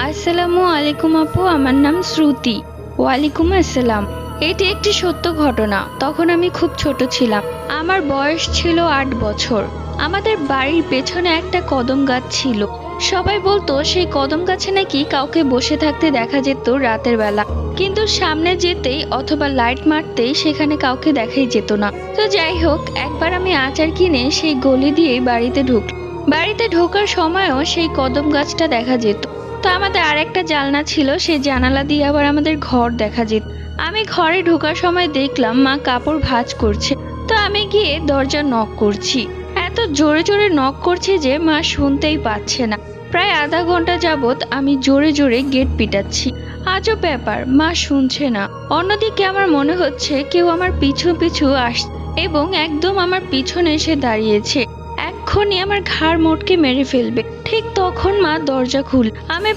আসসালামু আলাইকুম আপু, আমার নাম শ্রুতি। ওয়ালাইকুম আসসালাম। এটি একটি সত্য ঘটনা। তখন আমি খুব ছোট ছিলাম। আমার বয়স ছিল ৮ বছর। আমাদের বাড়ির পেছনে একটা কদম গাছ ছিল। সবাই বলতো সেই কদম গাছে নাকি কাউকে বসে থাকতে দেখা যেত রাতের বেলা, কিন্তু সামনে যেতেই অথবা লাইট মারতেই সেখানে কাউকে দেখাই যেত না। তো যাই হোক, একবার আমি আচার কিনে সেই গলি দিয়েই বাড়িতে ঢুকলাম। বাড়িতে ঢোকার সময়ও সেই কদম গাছটা দেখা যেত। তো আমাদের আরেকটা জানলা ছিল, সেই জানালা দিয়ে আবার আমাদের ঘর দেখা যেত। আমি ঘরে ঢোকার সময় দেখলাম মা কাপড় ভাঁজ করছে। তো আমি গিয়ে দরজা নক করছি। এত জোরে জোরে নক করছে যে মা শুনতেই পাচ্ছে না। প্রায় আধা ঘন্টা যাবত আমি জোরে জোরে গেট পিটাচ্ছি। আজব ব্যাপার, মা শুনছে না। অন্যদিকে আমার মনে হচ্ছে কেউ আমার পিছু পিছু আসছে এবং একদম আমার পিছনে এসে দাঁড়িয়েছে। এক্ষুনি আমার ঘাড় মটকে মেরে ফেলবে। ঠিক তখন মা দরজা খুল। আমি